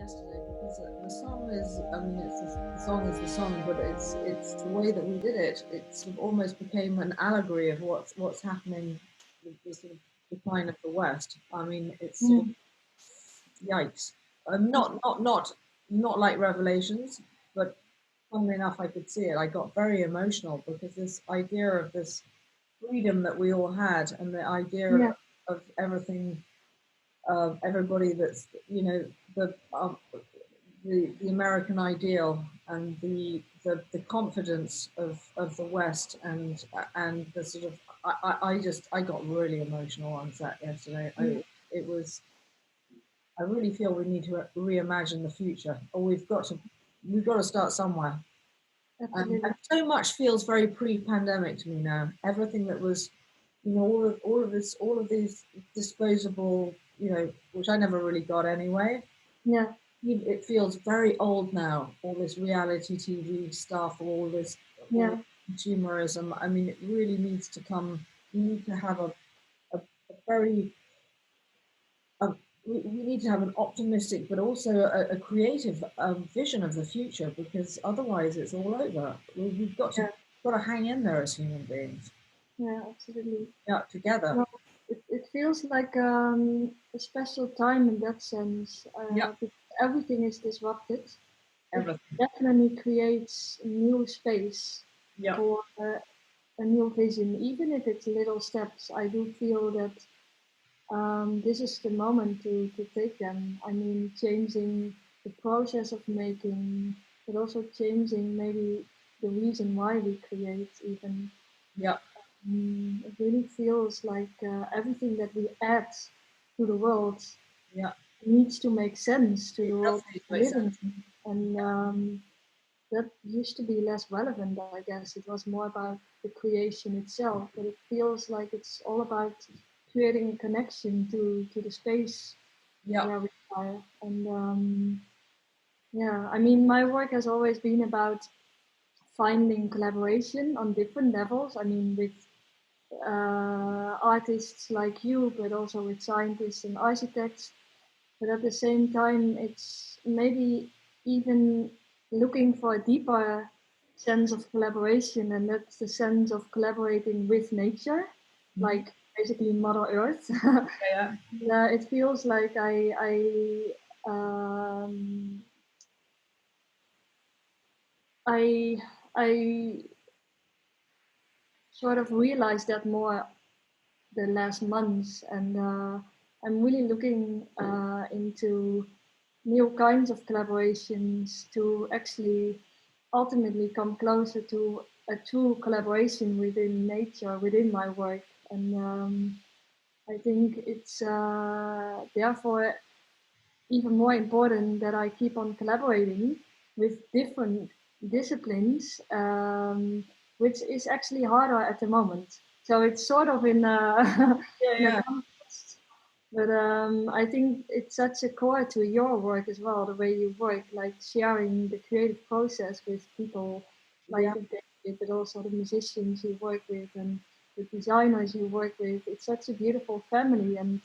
yesterday because the song is, I mean, the song is the song, but it's the way that we did it. It sort of almost became an allegory of what's happening with the sort of decline of the West. I mean, it's sort of Mm. yikes. Not like Revelations, but funnily enough, I could see it. I got very emotional because this idea of this freedom that we all had, and the idea Yeah, of everything, of everybody that's the the American ideal and the confidence of the West and the sort of I got really emotional on set yesterday. yeah, It was I really feel we need to reimagine the future, or we've got to start somewhere. And absolutely. so much feels very pre-pandemic to me now. Everything that was, all of these disposable, which I never really got anyway. Yeah, It feels very old now. All this reality TV stuff, all yeah, this consumerism. I mean, it really needs to come. We need to have a very we need to have an optimistic but also a creative vision of the future, because otherwise it's all over. We've yeah, got to hang in there as human beings. yeah, absolutely. Yeah, together. Well, it feels like a special time in that sense. Yeah, Because everything is disrupted. It everything. definitely creates a new space Yeah, for a new vision, even if it's little steps. I do feel that this is the moment to take them. I mean, changing the process of making, but also changing maybe the reason why we create even. yeah, It really feels like everything that we add to the world yeah. needs to make sense to It the does world need to we make live in. sense. And that used to be less relevant, I guess. It was more about the creation itself, but it feels like it's all about creating a connection to the space Yeah, where we are. And yeah, I mean, my work has always been about finding collaboration on different levels. I mean, with artists like you, but also with scientists and architects. But at the same time, it's maybe even looking for a deeper sense of collaboration, and that's the sense of collaborating with nature, mhm, like basically Mother Earth. yeah, It feels like um, I I sort of realized that more the last months, and I'm really looking into new kinds of collaborations to actually ultimately come closer to a true collaboration within nature, within my work. And I think it's therefore even more important that I keep on collaborating with different disciplines, which is actually harder at the moment. So it's sort of in yeah, in a yeah, context, but I think it's such a core to your work as well, the way you work, like sharing the creative process with people like yeah. David, but also the musicians you work with and the designers you work with. It's such a beautiful family, and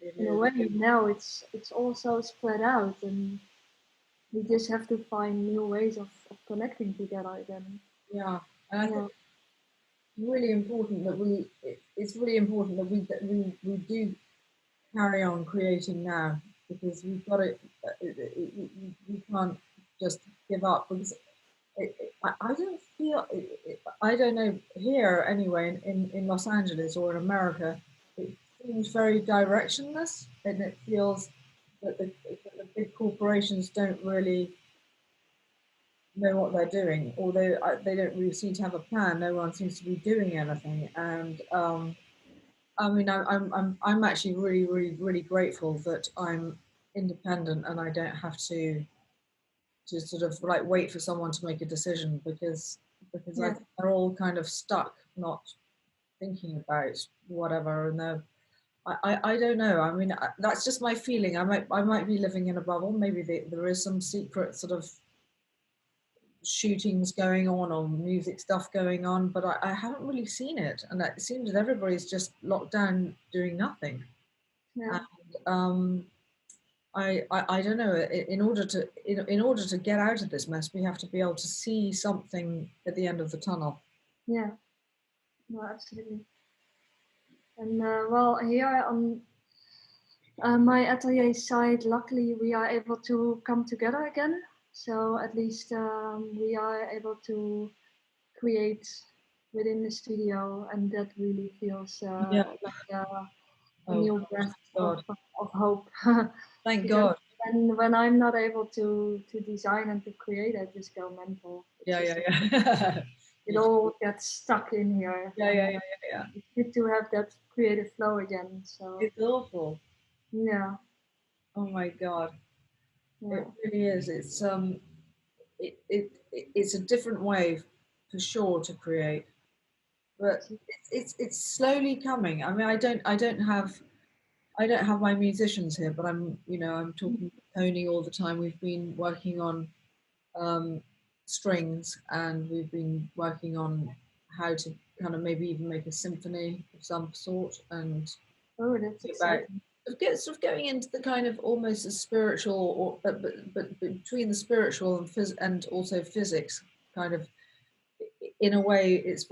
It in a is. way now it's also spread out, and we just have to find new ways of connecting together again. Yeah, and I think Yeah, really important that it's really important that we do carry on creating now, because we've got to we can't just give up, because I don't feel I don't know, here anyway in Los Angeles or in America, it seems very directionless, and it feels that the big corporations don't really know what they're doing, although they don't really seem to have a plan. No one seems to be doing anything, and I mean, I'm actually really grateful that I'm independent and I don't have to sort of like wait for someone to make a decision, because I yeah, think they're all kind of stuck, not thinking about whatever, and I don't know. I mean, that's just my feeling. I might be living in a bubble. Maybe there is some secret sort of shootings going on or music stuff going on, but I haven't really seen it, and it seems that everybody's just locked down doing nothing. yeah, And um, I don't know. In order to get out of this mess, we have to be able to see something at the end of the tunnel. Yeah, no, absolutely. And well, here on my atelier side, luckily we are able to come together again. So at least we are able to create within the studio, and that really feels Yeah. like a Oh, new breath God. of hope. Thank Because God. when I'm not able to design and to create, I just go mental. It's Yeah, just yeah. it all gets stuck in here, Yeah, and yeah, yeah, yeah. it's good to have that creative flow again. So It's awful. yeah, Oh my God. yeah, It really is. It's a different way for sure to create, but it's slowly coming. I mean, I don't have my musicians here, but I'm talking to Tony all the time. We've been working on um, strings, and we've been working on how to kind of maybe even make a symphony of some sort, and oh, that's about exciting. sort of going into the kind of almost a spiritual, or but between the spiritual and and also physics, kind of in a way, it's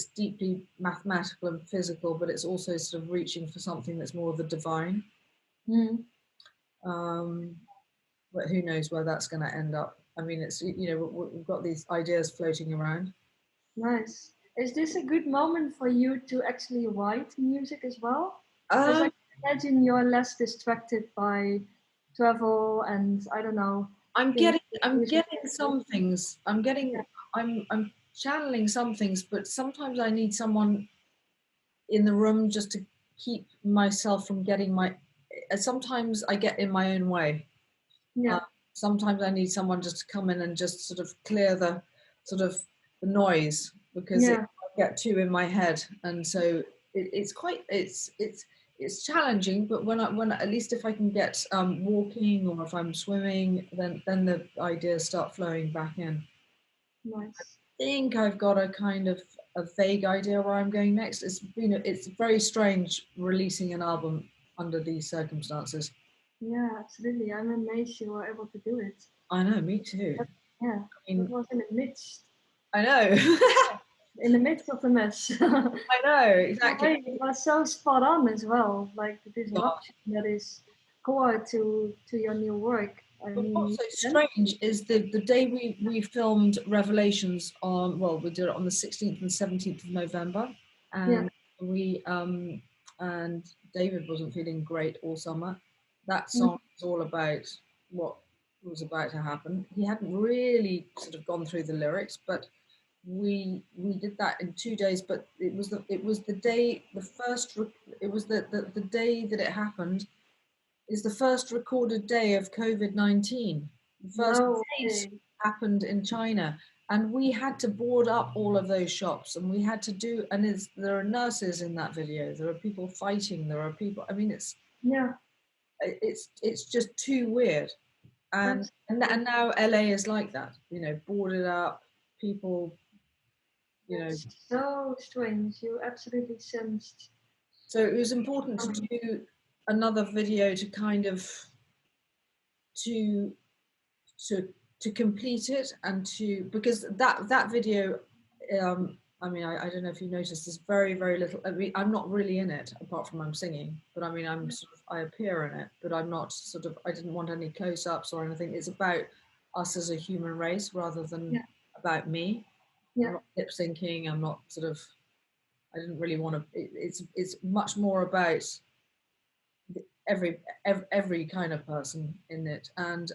deeply mathematical and physical, but it's also sort of reaching for something that's more of the divine. Mm, Um, but who knows where that's going to end up? I mean, it's we've got these ideas floating around. nice. Is this a good moment for you to actually write music as well? Because I Um, can imagine you're less distracted by travel and I don't know things. I'm Music. getting some things. I'm channeling some things, but sometimes I need someone in the room just to keep myself from getting my. Sometimes I get in my own way. Uh, Yeah, Sometimes I need someone just to come in and just sort of clear the sort of the noise, because yeah, I get too in my head, and so it's quite it's challenging. But when at least if I can get walking, or if I'm swimming, then the ideas start flowing back in. nice. I think I've got a kind of a vague idea where I'm going next. It's very strange releasing an album under these circumstances. Yeah, absolutely. I'm amazed you were able to do it. I know, me too. That, yeah, I that mean, was I know. in the midst of the mess. I know, The exactly. way it was so spot on as well, like the God. disruption that is core to your new work. I But what's mean, so strange is the day we filmed Revelations on, well, we did it on the 16th and 17th of November, yeah, and we and David wasn't feeling great all summer. That mm, song was all about what was about to happen. He hadn't really sort of gone through the lyrics, but we did that in 2 days. But it was the day the first it was the day that it happened is the first recorded day of COVID-19. The first no case way. happened in China. And we had to board up all of those shops, and we had to and there are nurses in that video. There are people fighting. There are people. I mean, Yeah, it's just too weird. And absolutely. now LA is like that. Boarded up, people. You know, That's so strange. You absolutely sensed. so it was important to Um, do another video to kind of to to to complete it, and to because that video, I mean, I don't know if you noticed, there's very very little. I mean, I'm not really in it apart from I'm singing, but I mean, I appear in it, but I'm not I didn't want any close-ups or anything. It's about us as a human race rather than yeah, about me. I'm yeah, not lip syncing. I'm not I didn't really want to. It's much more about every kind of person in it. And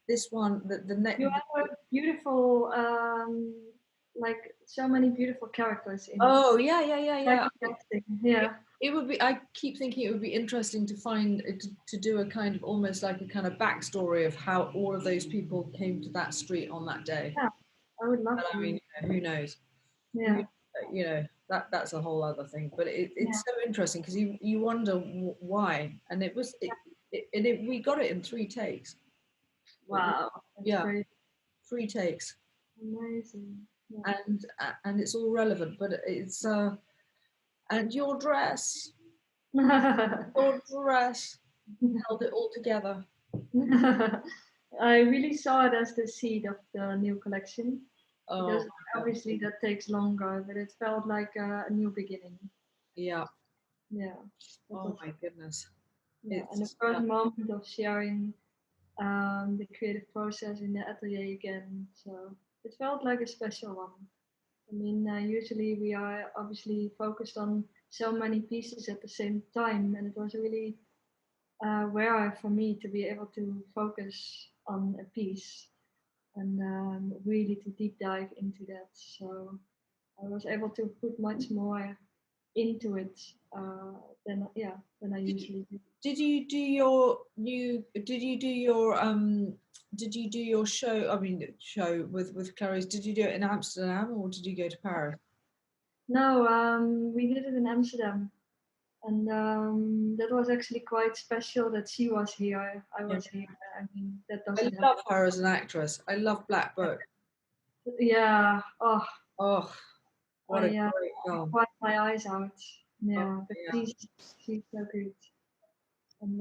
this one, the next. you have a beautiful, like so many beautiful characters in it. Oh yeah, yeah, yeah, Like yeah. acting. Yeah, It would be. I keep thinking it would be interesting to find to do a kind of almost like a kind of backstory of how all of those people came to that street on that day. yeah. I would love But I mean, to. who knows? Who, Yeah, that's a whole other thing. But yeah. it's so interesting because you wonder why, and we got it in 3 takes. Wow, that's Yeah, great. 3 takes, Amazing. Yeah. and it's all relevant. But it's and your dress held it all together. I really saw it as the seed of the new collection Oh because my God. obviously that takes longer, but it felt like a new beginning. Yeah. Yeah, that Oh was, my goodness. yeah. And the It's first moment of sharing the creative process in the atelier again, so it felt like a special one. I mean, usually we are obviously focused on so many pieces at the same time, and it was really rare for me to be able to focus on a piece and really to deep dive into that. So I was able to put much more into it than I did you, usually do. did you do your show, I mean show with Clarice, did you do it in Amsterdam or did you go to Paris? No, we did it in Amsterdam, and that was actually quite special that she was here. I Yeah. was here. I mean, that I doesn't happen. love her as an actress. I love Black Book. Yeah. Oh, Oh, what a I great film. cried my eyes out. Oh, Yeah, but yeah. she's so good, and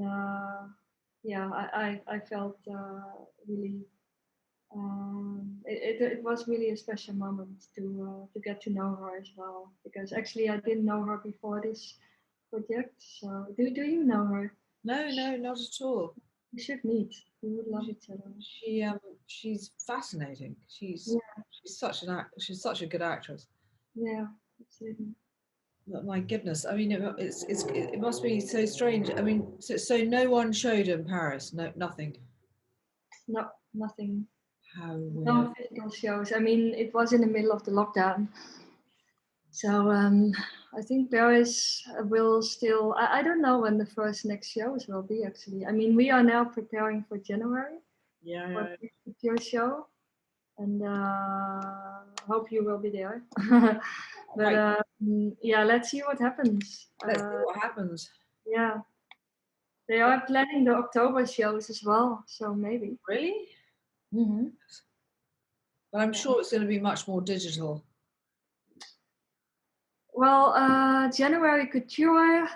yeah, I felt really. It was really a special moment to get to know her as well because actually I didn't know her before this project. So do you know her? No, no, not at all. We should meet. We would love She, each other. she's fascinating. Yeah, She's such a good actress. yeah, absolutely. But my goodness, I mean, it must be so strange. I mean, so no one showed in Paris. No, nothing. No, nothing. How weird. No physical shows. I mean, it was in the middle of the lockdown. So I think Paris will still. I don't know when the first next shows will be actually. I mean, we are now preparing for January Yeah, for yeah. your show, and hope you will be there. But Right. yeah, let's see what happens. Let's see what happens. Yeah, they are planning the October shows as well, so maybe. Really? Hmm. But I'm Yeah. sure it's going to be much more digital. Well, January Couture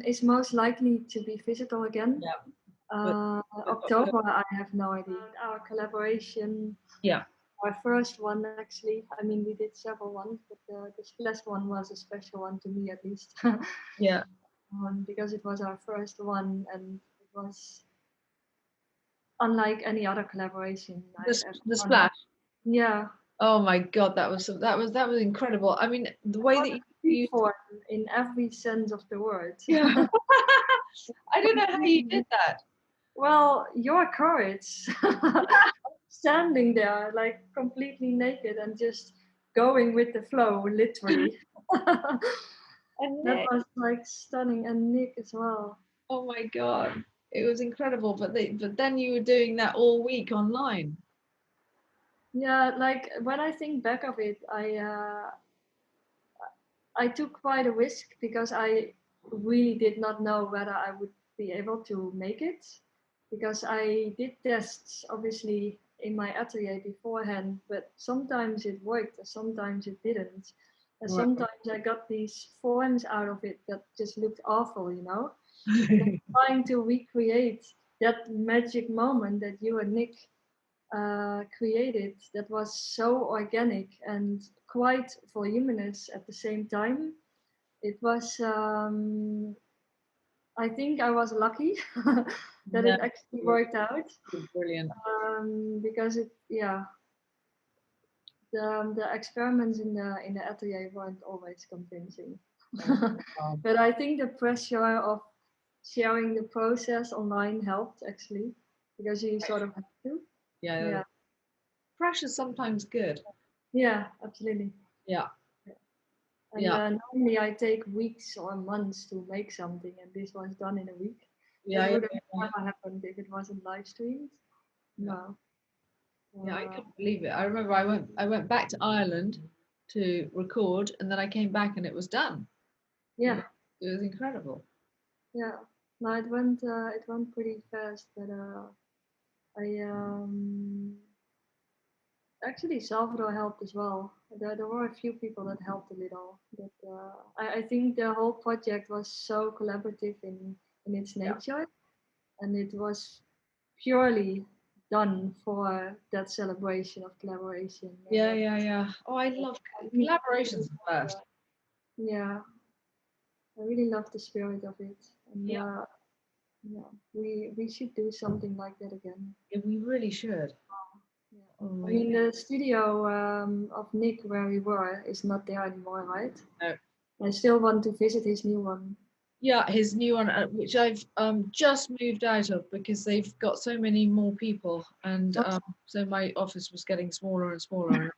is most likely to be physical again. Yeah. But, but October, I have no idea. Our collaboration, yeah. our first one actually. I mean, we did several ones, but this last one was a special one to me at least, Yeah. because it was our first one and it was unlike any other collaboration I've ever The done. splash. Yeah, Oh my God, that was incredible. I mean, the it way was that a you reform in every sense of the word. yeah. I don't know how you did that. Well, your courage, standing there like completely naked and just going with the flow, literally. And That Nick, was like stunning, and Nick as well. oh my God, it was incredible. But then you were doing that all week online. Yeah, like when I think back of it, I took quite a risk because I really did not know whether I would be able to make it. Because I did tests, obviously, in my atelier beforehand, but sometimes it worked and sometimes it didn't. And Right. sometimes I got these forms out of it that just looked awful, you know? And then trying to recreate that magic moment that you and Nick created that was so organic and quite voluminous at the same time. It was, I think I was lucky that No, it actually worked out brilliant. because yeah, the experiments in the atelier weren't always convincing. Oh, God. But I think the pressure of sharing the process online helped actually because you sort of have to. Yeah, Yeah, pressure's sometimes good. yeah, absolutely. Yeah, And yeah, normally I take weeks or months to make something, and this was done in a week. yeah, That yeah, would have yeah. never happened if it wasn't live streamed. Yeah. No. Yeah, I Uh, couldn't believe it. I remember I went back to Ireland to record, and then I came back and it was done. yeah, It was incredible. yeah. No, it went pretty fast, but I actually Salvador helped as well. There were a few people that helped a little, but I think the whole project was so collaborative in its Yeah, nature, and it was purely done for that celebration of collaboration. Yeah. Oh, I love collaborations the best. Yeah, I really love the spirit of it, and Yeah, yeah, we should do something like that again. yeah, we really should. Yeah. Oh I my mean, the studio of Nick where we were is not there anymore, right? God. I still want to visit his new one. Yeah, his new one, which I've just moved out of because they've got so many more people, and so my office was getting smaller and smaller.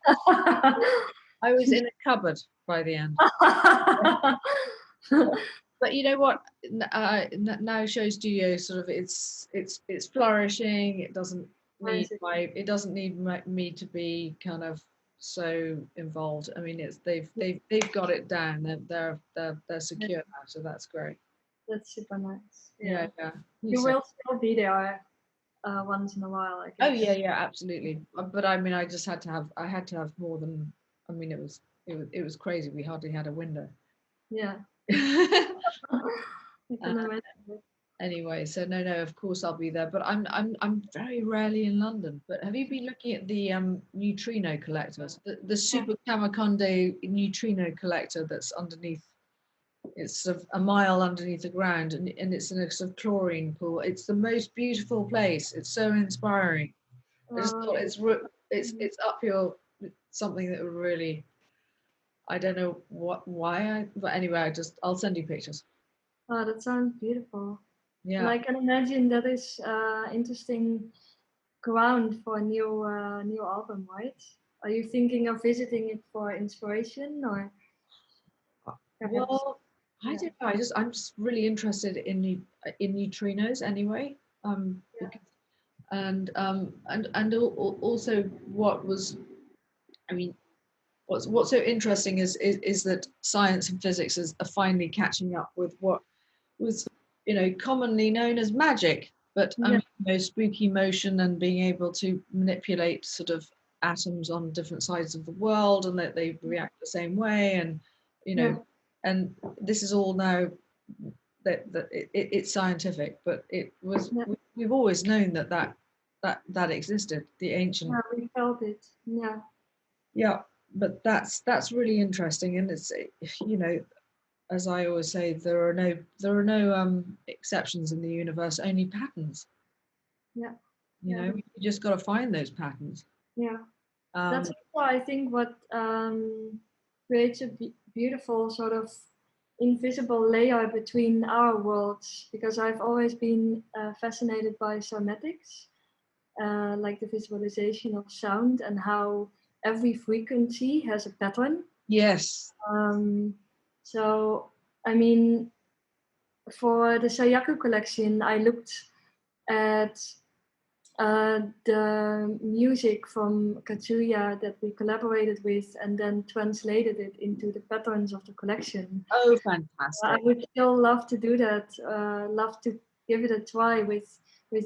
I was in a cupboard by the end. But you know what? Now Show Studio sort of it's flourishing. It doesn't need me to be kind of so involved. I mean, it's they've got it down. They're secure now, so that's great. That's super nice. Yeah. You will still be there once in a while, I Oh guess. yeah, absolutely. But I mean, I had to have more than. I mean, it was crazy. We hardly had a window. Yeah. I can imagine it. Anyway, so no, of course I'll be there. But I'm very rarely in London. But have you been looking at the neutrino collectors, the Super Kamakonde neutrino collector that's underneath? It's sort of a mile underneath the ground, and it's in a sort of chlorine pool. It's the most beautiful place. It's so inspiring. I just thought it's up your something that would really. I don't know why but anyway, I'll send you pictures. Oh, that sounds beautiful. And Yeah. I can imagine that is interesting ground for a new album, right? Are you thinking of visiting it for inspiration or perhaps? Well, I don't know. I'm just really interested in neutrinos anyway. Because, and also what was I mean what's so interesting is that science and physics are finally catching up with what was commonly known as magic. But I Yeah, mean, spooky motion and being able to manipulate sort of atoms on different sides of the world and that they react the same way, and you know, yeah, and this is all now that it's scientific, but it was yeah, we've always known that existed, the ancient. yeah, we felt it. Yeah, Yeah, but that's really interesting, and it's as I always say, there are no exceptions in the universe, only patterns. yeah, You just got to find those patterns. yeah. Um, That's also, I think, what creates a beautiful sort of invisible layer between our worlds. Because I've always been fascinated by cymatics, like the visualization of sound and how every frequency has a pattern. yes, Um, so, I mean, for the Sayaku collection, I looked at the music from Katsuya that we collaborated with and then translated it into the patterns of the collection. oh, I fantastic. would still love to do that, love to give it a try with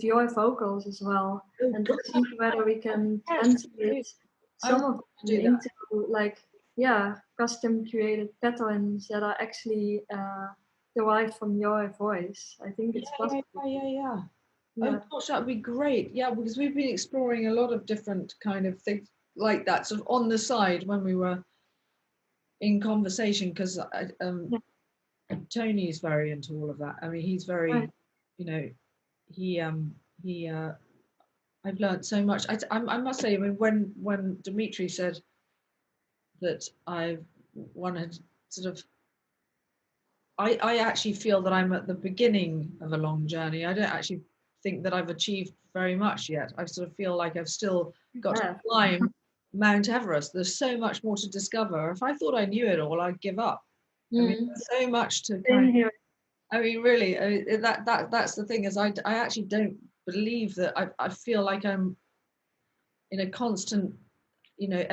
your vocals as well, Oh, and to God, see whether we can yes, translate I would some of them do that. into like, yeah, custom created patterns that are actually derived from your voice. I think it's possible. Yeah. Oh Yeah, gosh, that would be great. Yeah, because we've been exploring a lot of different kind of things like that, sort of on the side when we were in conversation. Because yeah, Tony's very into all of that. I mean, he's very, right. you know, he he. I've learned so much. I must say, I mean, when Dimitri said that I wanted sort of, I actually feel that I'm at the beginning of a long journey. I don't actually think that I've achieved very much yet. I sort of feel like I've still got to Yeah. climb Mount Everest. There's so much more to discover. If I thought I knew it all, I'd give up. I mean, Mm. there's so much to kind Same of, here. I mean, really, that's the thing is I actually don't believe that I feel like I'm in a constant,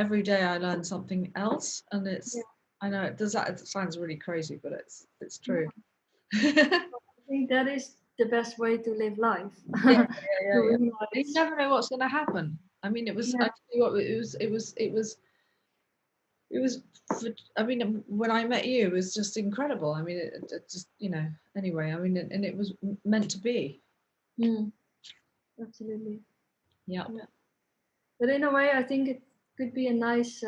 every day I learn something else, and Yeah. I know it sounds really crazy, but it's No, true. I think that is the best way to live life. Yeah, To yeah. You realize, never know what's going to happen. I mean, I yeah, tell you what, it was, I mean, when I met you, it was just incredible. I mean, it just, anyway, I mean, and it was meant to be. mm, Absolutely. Yeah. Yeah. But in a way, I think it could be a nice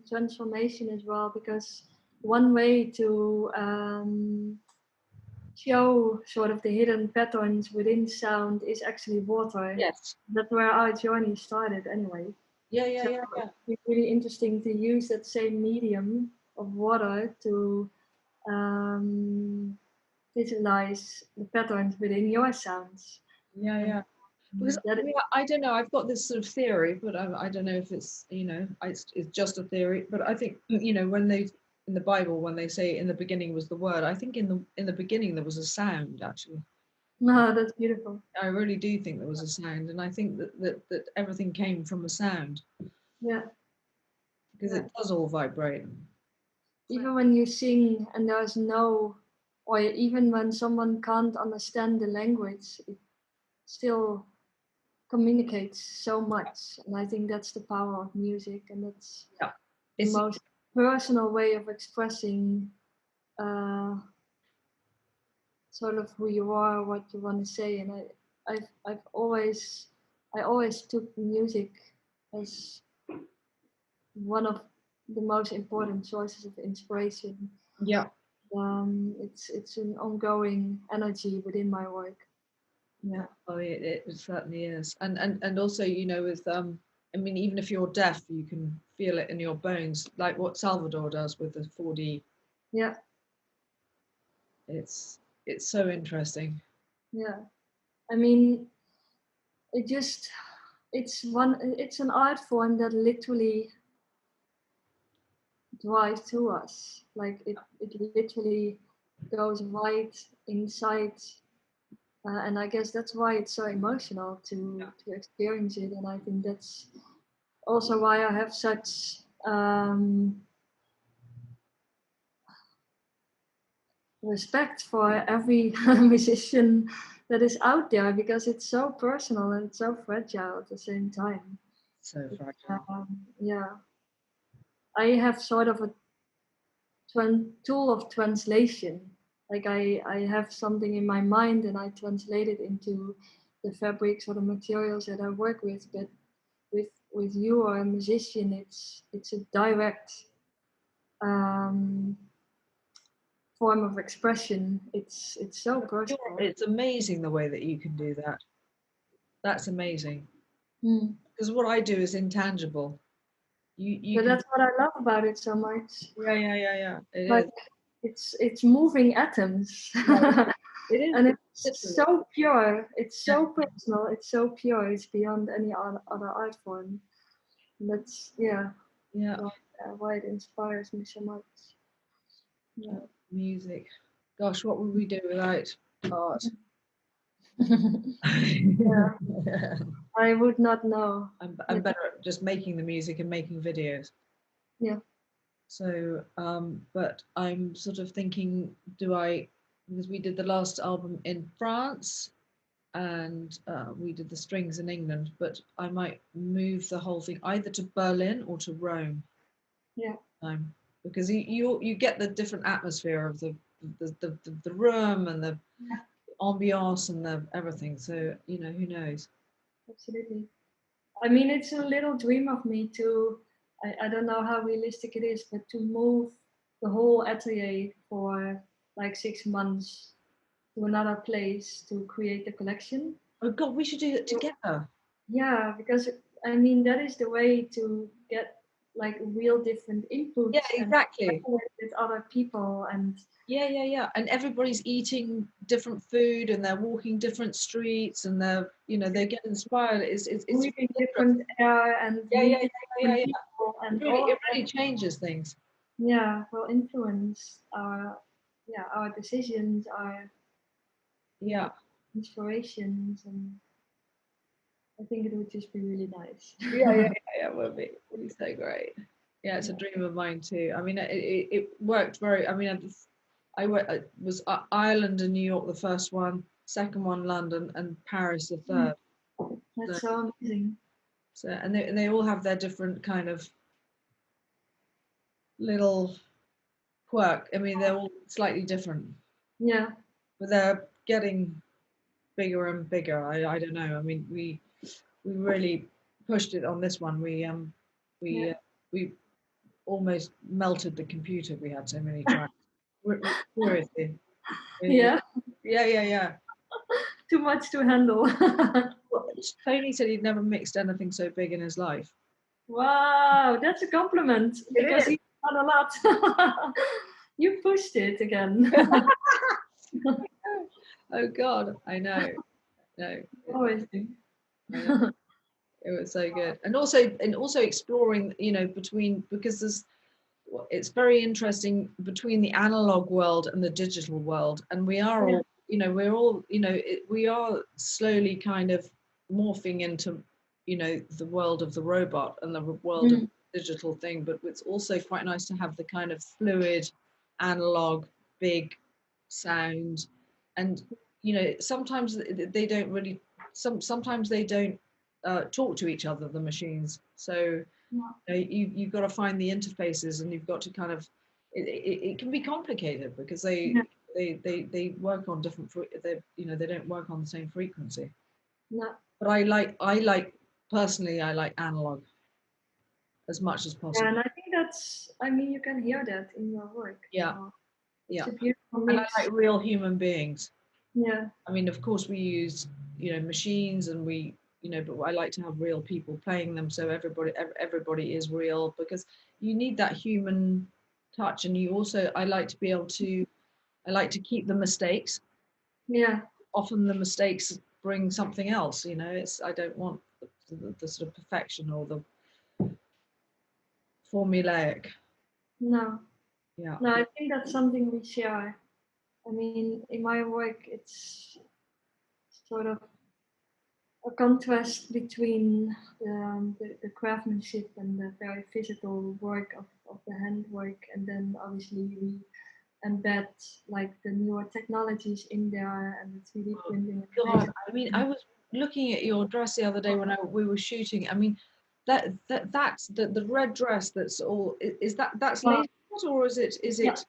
transformation as well, because one way to show sort of the hidden patterns within sound is actually water. Yes. That's where our journey started anyway. Yeah, yeah, So yeah, yeah. it's really interesting to use that same medium of water to um, visualize the patterns within your sounds. Yeah, And yeah. Because that is, I don't know, I've got this sort of theory, but I don't know if it's, it's just a theory. But I think, when they in the Bible, when they say in the beginning was the word, I think in the beginning there was a sound actually. no, that's beautiful. I really do think there was a sound, and I think that everything came from a sound Yeah, because yeah. it does all vibrate. Even when you sing and there's no, or even when someone can't understand the language, it still communicates so much. And I think that's the power of music, and that's Yeah, the it's most personal way of expressing uh, sort of who you are, what you want to say. And I always took music as one of the most important sources of inspiration. yeah, It's an ongoing energy within my work. yeah. Oh, it certainly is, and also with I mean, even if you're deaf, you can feel it in your bones, like what Salvador does with the 4D. Yeah, It's so interesting. yeah. I mean, it just it's an art form that literally drives to us. Like it literally goes right inside. And I guess that's why it's so emotional to experience it. And I think that's also why I have such respect for every musician that is out there, because it's so personal and it's so fragile at the same time. So fragile. Yeah, I have sort of a tool of translation. Like I have something in my mind and I translate it into the fabrics or the materials that I work with. But with you or a musician, it's a direct um, form of expression. It's so personal. It's amazing the way that you can do that. That's amazing. Mm. Because what I do is intangible. You But can. that's what I love about it so much. Yeah, yeah, yeah, yeah. It Like is. it's moving atoms, Yeah, it is. and It's it's literally. so pure. It's Yeah, so personal. It's so pure. It's beyond any other art form. And that's yeah. why it inspires me so much. Yeah. Music. Gosh, what would we do without art? Yeah. I would not know. I'm Yeah. better at just making the music and making videos. Yeah. So, but I'm sort of thinking, do I, because we did the last album in France and we did the strings in England, but I might move the whole thing either to Berlin or to Rome. Yeah. Because you get the different atmosphere of the room and the ambiance and the everything. So who knows? Absolutely. I mean, it's a little dream of me to, I don't know how realistic it is, but to move the whole atelier for like 6 months to another place to create the collection. Oh God, we should do it together. Yeah, because I mean, that is the way to get like real different Yeah, inputs and exactly. work with other people and Yeah, yeah, yeah. And everybody's eating different food and they're walking different streets and they get inspired. It's breathing interesting. different air and Yeah, yeah, meeting yeah, yeah, different yeah. people It and really, all of it that, really changes things. yeah, will influence our decisions, our Yeah. inspirations, and I think it would just be really nice. Yeah, yeah, yeah, yeah. Would be so great. Yeah, it's a dream of mine too. I mean, it worked very. I mean, I was Ireland and New York the first one, second one London, and Paris the third. So, That's so amazing. and they all have their different kind of little quirk. I mean, they're all slightly different, Yeah, but they're getting bigger and bigger. I don't know. I mean, we really pushed it on this one. Yeah. We almost melted the computer. We had so many tracks. Seriously. Yeah. Yeah. Too much to handle. Well, Tony said he'd never mixed anything so big in his life. Wow, that's a compliment because It he's done a lot. You pushed it again. Oh God, I know. No, Always do. I know. It was so good, and also exploring, between, because it's very interesting between the analog world and the digital world, and we are Yeah. all, we're all, we are slowly kind of morphing into, the world of the robot and the world of Mm. the digital thing. But it's also quite nice to have the kind of fluid, analog, big sound, and sometimes they don't really, sometimes they don't talk to each other, the machines. So Yeah. you've got to find the interfaces, and you've got to kind of, it can be complicated because Yeah. they work on different, they don't work on the same frequency. Yeah. But I like personally, I like analog as much as Yeah, possible. and I think that's, I mean, you can hear that in your work. Yeah, So it's yeah. a beautiful And I mix. like real human beings. Yeah. I mean, of course we use, machines, and but I like to have real people playing them, so everybody is real, because you need that human touch. And you also, I like to be able to, I like to keep the mistakes. Yeah. Often the mistakes bring something else, it's, I don't want the sort of perfection or the formulaic. No. Yeah. No, I think that's something we share. I mean, in my work, it's sort of a contrast between the craftsmanship and the very physical work of the handwork, and then obviously we embed like the newer technologies in there and the 3D printing and God, laser. I mean, I was looking at your dress the other day when we were shooting. I mean, that's the red dress. That's all. Is that's Uh, lace cut, or is yeah, it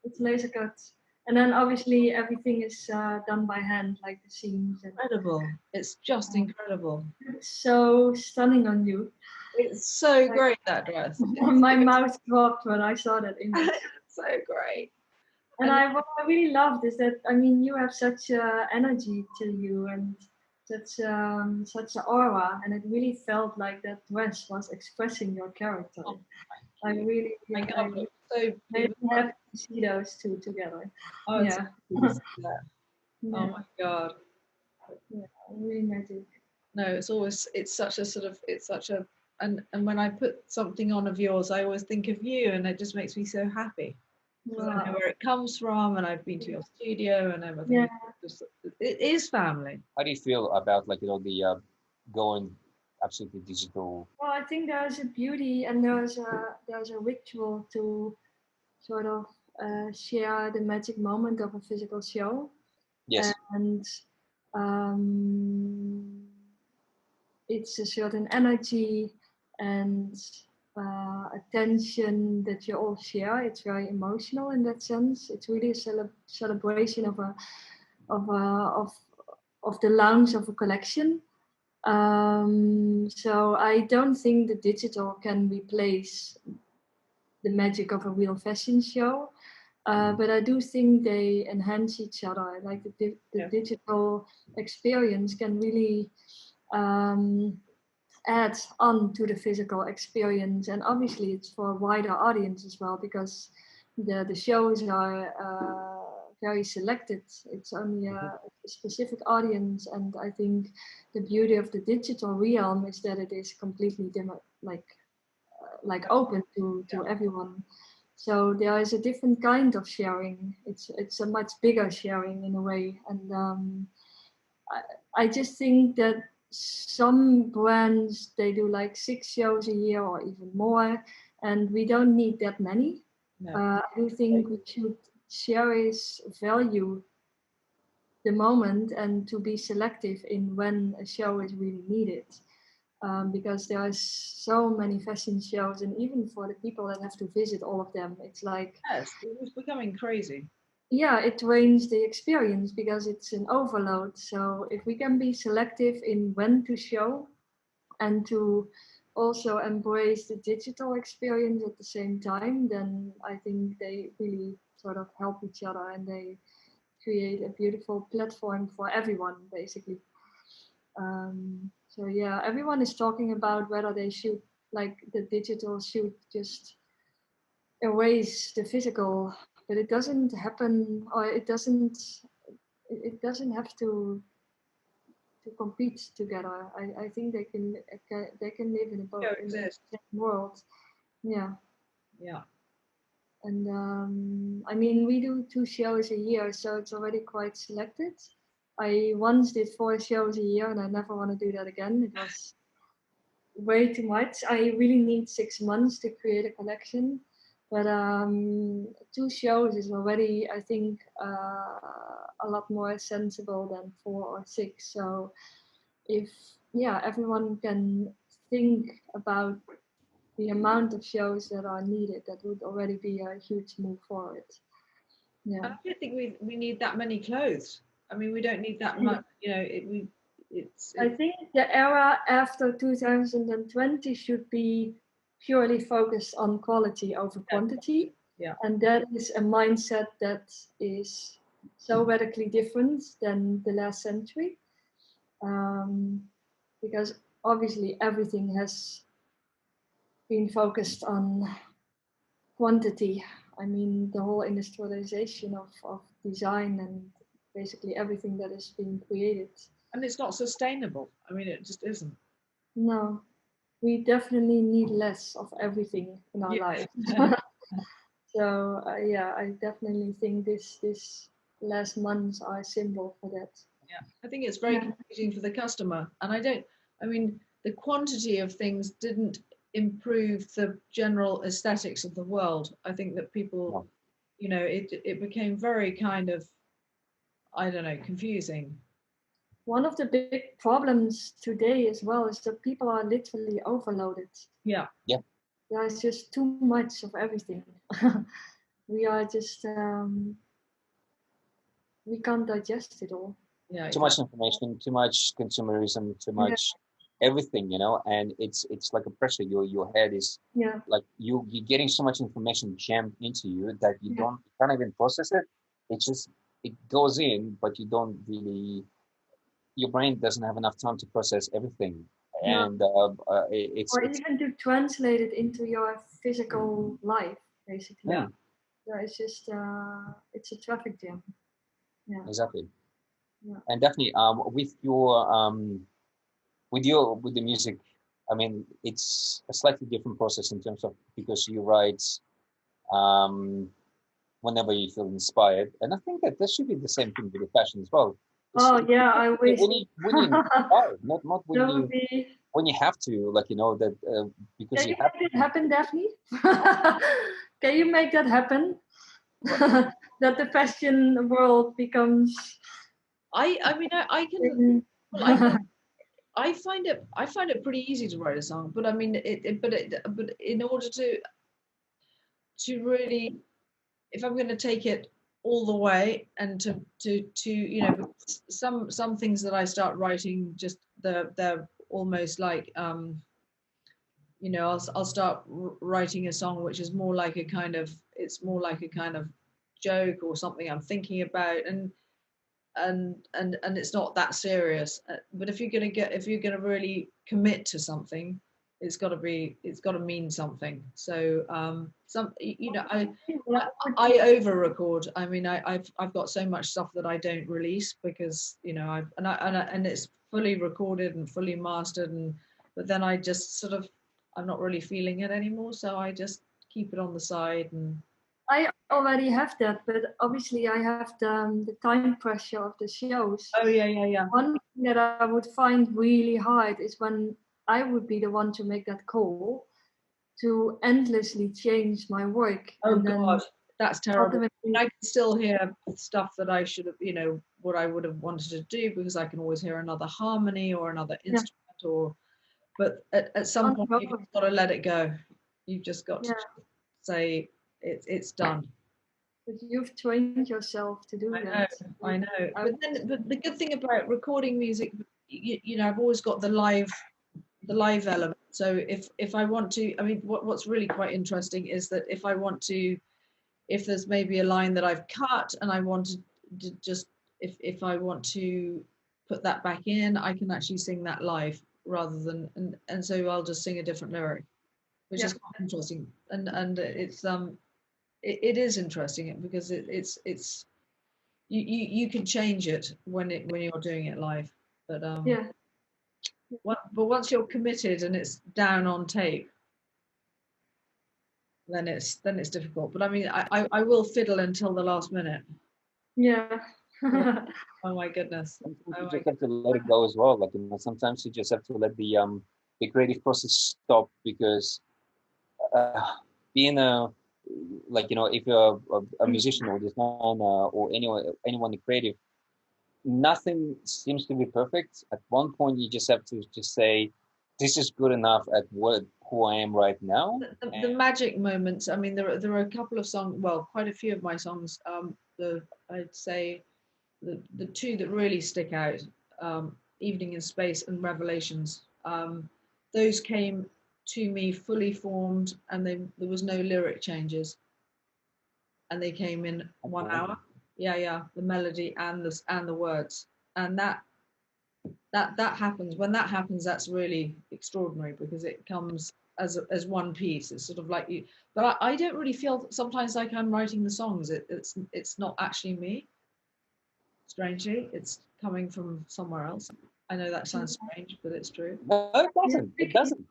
it's laser cut. And then obviously everything is done by hand, like the seams. And incredible? It's just incredible. it's so stunning on you. It's so Like, great, that dress. my mouth dropped when I saw that image. It's so great. And And what I really loved is that, I mean, you have such energy to you and such an aura, and it really felt like that dress was expressing your character. oh, I thank you. really, My I God, really it made was me such, happy to see those two together. oh, it's so Yeah, good to see that. Oh yeah, my God. yeah, really magic. No, it's such a sort of, it's such a, and when I put something on of yours, I always think of you, and it just makes me so happy, because I know Wow. where it comes from, and I've been to your studio and everything. Yeah. It's just, it is family. How do you feel about like the going absolutely digital? Well, I think there's a beauty and there's a ritual to sort of share the magic moment of a physical show, Yes. and um, it's a certain energy and attention that you all share. It's very emotional in that sense. It's really a celebration of a, of of the launch of a collection. So I don't think the digital can replace the magic of a real fashion show. But I do think they enhance each other. Like the Yeah. digital experience can really um, add on to the physical experience, and obviously it's for a wider audience as well, because the shows are very selected. It's only a specific audience, and I think the beauty of the digital realm is that it is completely like open to everyone. So there is a different kind of sharing. It's a much bigger sharing in a way, and I just think that some brands they do like 6 shows a year or even more, and we don't need that many. No. I do think we should share is value the moment and to be selective in when a show is really needed. Because there are so many fashion shows, and even for the people that have to visit all of them, it's like Yes, it was becoming crazy. yeah, it drains the experience because it's an overload. So if we can be selective in when to show and to also embrace the digital experience at the same time, then I think they really sort of help each other and they create a beautiful platform for everyone, basically. So yeah, everyone is talking about whether they should, like the digital should just erase the physical, but it doesn't happen, or it doesn't have to compete together. I think they can live in a in the Coexist. same world. Yeah. Yeah. And I mean, we do 2 shows a year, so it's already quite selected. I once did 4 shows a year, and I never want to do that again. It was way too much. I really need 6 months to create a collection, but 2 shows is already, I think, a lot more sensible than 4 or 6. So if yeah, everyone can think about the amount of shows that are needed, that would already be a huge move forward. I Yeah. don't think we need that many clothes. I mean, we don't need that much. You know, I think the era after 2020 should be purely focused on quality over quantity. Yeah. And that is a mindset that is so radically different than the last century. Because obviously everything has been focused on quantity. I mean, the whole industrialization of design and basically everything that is being created. And it's not sustainable. I mean, it just isn't. No, we definitely need less of everything in our Yeah. lives. So yeah, I definitely think this last months are a symbol for that. Yeah. I think it's very Yeah. confusing for the customer. And I mean, the quantity of things didn't improve the general aesthetics of the world. I think that people, No. you know, it became very kind of, I don't know, confusing. One of the big problems today as well is that people are literally overloaded. Yeah. Yeah. There's just too much of everything. We are just we can't digest it all. Yeah, Too much exactly. information, too much consumerism, too Yeah, much everything, you know, and it's like a pressure. Your head is yeah, like you're getting so much information jammed into you that yeah. you can't even process it. It just it goes in, but you don't really your brain doesn't have enough time to process everything, No. and Or it's even to translate it into your physical life, basically. Yeah. mm, Yeah, it's just it's a traffic jam. Yeah, exactly. yeah. And definitely, with the music, I mean, it's a slightly different process in terms of because you write um, whenever you feel inspired, and I think that that should be the same thing with the fashion as well. Oh yeah, I wish When you inspire, not that would be. when you have to, like you know that because Can you you have make it to. happen, Daphne? Can you make that happen? But That the fashion world becomes. I mean, I can, well, I find it pretty easy to write a song, but I mean, but in order to really, if I'm going to take it all the way and to you know, some things that I start writing, just they're almost like you know, I'll start writing a song which is more like a kind of, it's more like a kind of joke or something I'm thinking about, and it's not that serious. But if you're gonna really commit to something, it's got to mean something. So some, you know, I over record. I mean, I've got so much stuff that I don't release because you know and it's fully recorded and fully mastered, and but then I just sort of, I'm not really feeling it anymore, so I just keep it on the side. And I already have that, but obviously I have the time pressure of the shows. oh yeah. One thing that I would find really hard is when I would be the one to make that call to endlessly change my work, Oh and God, then that's terrible. ultimately, I can still hear stuff that I should have, you know, what I would have wanted to do because I can always hear another harmony or another yeah, instrument or, but at some point you've uncovered. got to let it go. You've just got to Yeah, say it's done. But you've trained yourself to do I know, that. I know. I- But the good thing about recording music, you know, I've always got the live element. So if I want to, I mean, what's really quite interesting is that if I want to, if there's maybe a line that I've cut and I want to just, if I want to put that back in, I can actually sing that live rather than, and so I'll just sing a different lyric, which Yeah. is quite interesting. And it's it is interesting because it's you can change it when you're doing it live, but Yeah. but once you're committed and it's down on tape, then it's difficult. But I mean, I will fiddle until the last minute. Yeah. Yeah. Oh my goodness. Sometimes Oh you my just have to let it go as well. Like, you know, sometimes you just have to let the creative process stop because being a, like, you know, if you're a musician or designer or anyone creative, nothing seems to be perfect. At one point, you just have to just say, "This is good enough at who I am right now." the magic moments. I mean, there are a couple of songs. Well, quite a few of my songs. I'd say the two that really stick out, "Evening in Space" and "Revelations." Those came to me fully formed, and there was no lyric changes, and they came in 1 hour. Yeah, yeah, the melody and the words, and that happens. When that happens, that's really extraordinary because it comes as one piece. It's sort of like you, but I don't really feel sometimes like I'm writing the songs. It's not actually me. Strangely, it's coming from somewhere else. I know that sounds strange, but it's true. No, it doesn't. It doesn't.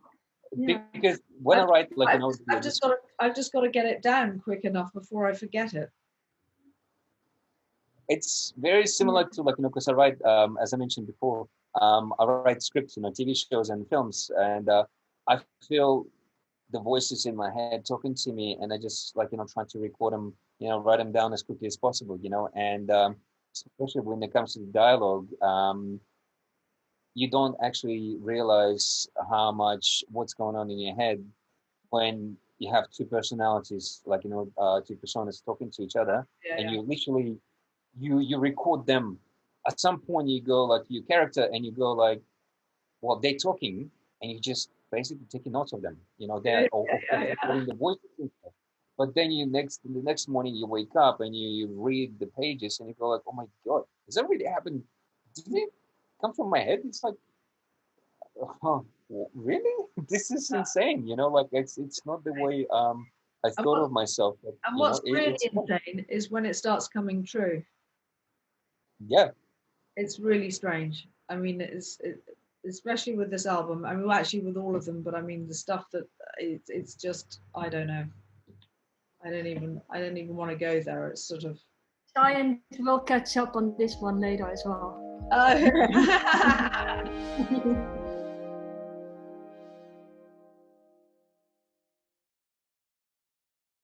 Yeah. Because when I write, like, you know, I've just got to get it down quick enough before I forget it. it's very similar to, like, you know, because I write, as I mentioned before, I write scripts, you know, TV shows and films, and I feel the voices in my head talking to me, and I just, like, you know, try to record them, you know, write them down as quickly as possible, you know, and especially when it comes to the dialogue, you don't actually realize how much what's going on in your head when you have two personalities, like, you know, two personas talking to each other, Yeah, and yeah. you literally you record them. At some point, you go like your character, and you go like, well, they're talking, and you just basically taking notes of them. You know, Yeah, they're of recording the voices and stuff. But then the next morning you wake up and you read the pages and you go like, oh my god, does that really happen? Did it come from my head? It's like, oh, really? This is insane. You know, like it's not the way I And thought of myself. But, you know, what's really it's insane is when it starts coming true. yeah. It's really strange. I mean, especially with this album. I mean, well, actually with all of them, but I mean the stuff that it's just I don't know. I don't even want to go there. It's sort of. Giant will catch up on this one later as well. Oh.